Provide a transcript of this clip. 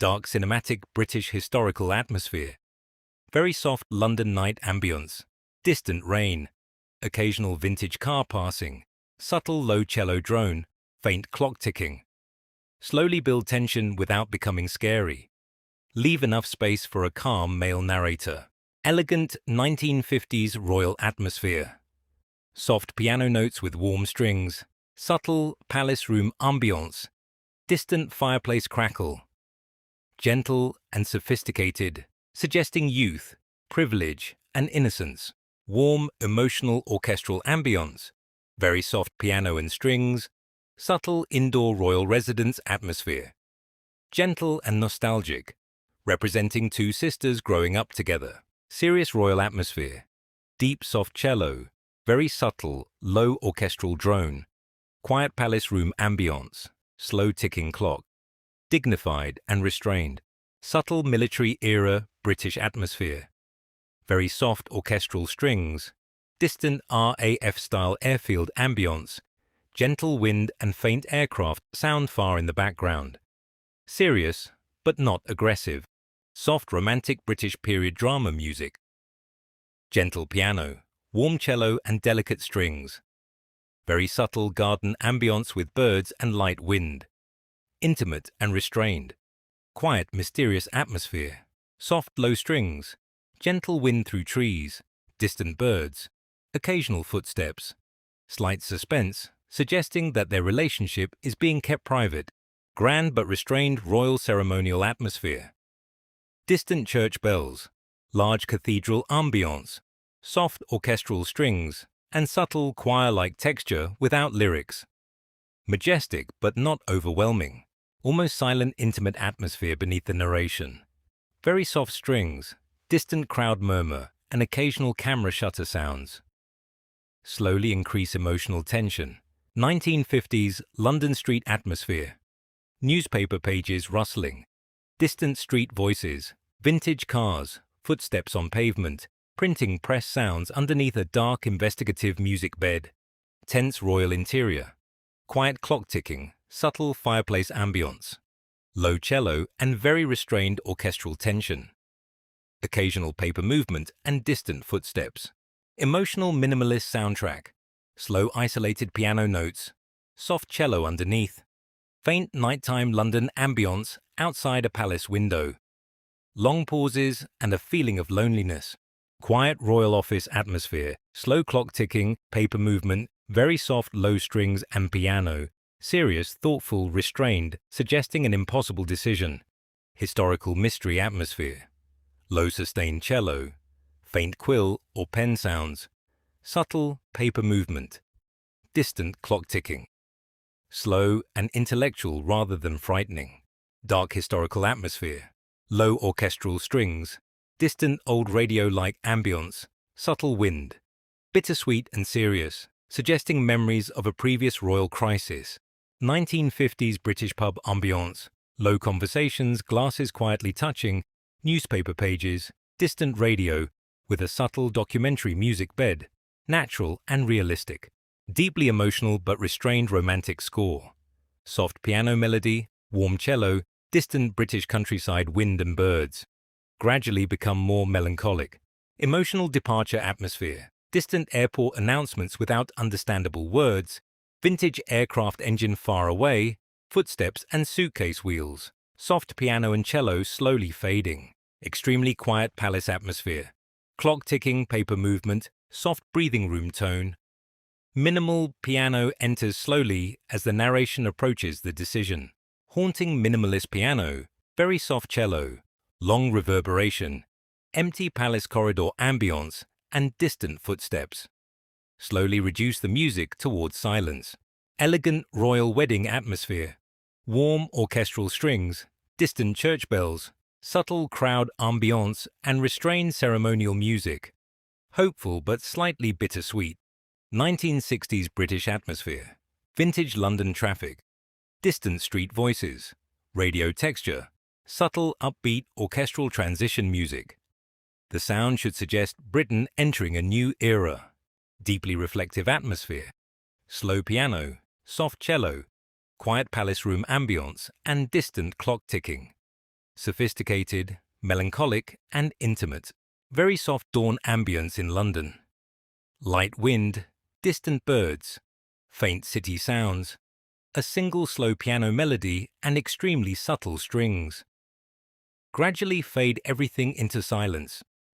dark cinematic British historical atmosphere, very soft London night ambience, distant rain, occasional vintage car passing, subtle low cello drone, faint clock ticking. Slowly build tension without becoming scary. Leave enough space for a calm male narrator. Elegant 1950s royal atmosphere. Soft piano notes with warm strings, subtle palace room ambience, distant fireplace crackle. Gentle and sophisticated, suggesting youth, privilege, and innocence. Warm, emotional orchestral ambience, very soft piano and strings, subtle indoor royal residence atmosphere. Gentle and nostalgic, representing two sisters growing up together. Serious royal atmosphere, deep soft cello, very subtle, low orchestral drone, quiet palace room ambience, slow ticking clock, dignified and restrained, subtle military-era British atmosphere, very soft orchestral strings, distant RAF-style airfield ambience, gentle wind and faint aircraft sound far in the background. Serious, but not aggressive, soft romantic British period drama music. Gentle piano, warm cello and delicate strings. Very subtle garden ambience with birds and light wind. Intimate and restrained. Quiet, mysterious atmosphere. Soft, low strings. Gentle wind through trees. Distant birds. Occasional footsteps. Slight suspense, suggesting that their relationship is being kept private. Grand but restrained royal ceremonial atmosphere. Distant church bells. Large cathedral ambience. Soft orchestral strings and subtle choir-like texture without lyrics. Majestic but not overwhelming. Almost silent, intimate atmosphere beneath the narration. Very soft strings, distant crowd murmur, and occasional camera shutter sounds. Slowly increase emotional tension. 1950s London street atmosphere. Newspaper pages rustling. Distant street voices. Vintage cars. Footsteps on pavement. Printing press sounds underneath a dark investigative music bed. Tense royal interior. Quiet clock ticking. Subtle fireplace ambience. Low cello and very restrained orchestral tension. Occasional paper movement and distant footsteps. Emotional minimalist soundtrack. Slow isolated piano notes. Soft cello underneath. Faint nighttime London ambience outside a palace window. Long pauses and a feeling of loneliness. Quiet royal office atmosphere. Slow clock ticking, paper movement, very soft low strings and piano. Serious, thoughtful, restrained, suggesting an impossible decision. Historical mystery atmosphere. Low sustained cello. Faint quill or pen sounds. Subtle paper movement. Distant clock ticking. Slow and intellectual rather than frightening. Dark historical atmosphere. Low orchestral strings. Distant old radio-like ambience. Subtle wind. Bittersweet and serious, suggesting memories of a previous royal crisis. 1950s British pub ambience. Low conversations, glasses quietly touching, newspaper pages, distant radio, with a subtle documentary music bed. Natural and realistic. Deeply emotional but restrained romantic score. Soft piano melody, warm cello, distant British countryside wind and birds. Gradually become more melancholic. Emotional departure atmosphere. Distant airport announcements without understandable words. Vintage aircraft engine far away. Footsteps and suitcase wheels. Soft piano and cello slowly fading. Extremely quiet palace atmosphere. Clock ticking, paper movement, soft breathing room tone. Minimal piano enters slowly as the narration approaches the decision. Haunting minimalist piano, very soft cello, long reverberation, empty palace corridor ambience, and distant footsteps. Slowly reduce the music towards silence. Elegant royal wedding atmosphere. Warm orchestral strings, distant church bells, subtle crowd ambience, and restrained ceremonial music. Hopeful but slightly bittersweet. 1960s British atmosphere. Vintage London traffic. Distant street voices. Radio texture. Subtle, upbeat, orchestral transition music. The sound should suggest Britain entering a new era. Deeply reflective atmosphere. Slow piano, soft cello, quiet palace room ambience, and distant clock ticking. Sophisticated, melancholic, and intimate. Very soft dawn ambience in London. Light wind, distant birds, faint city sounds, a single slow piano melody and extremely subtle strings. Gradually fade everything into silence.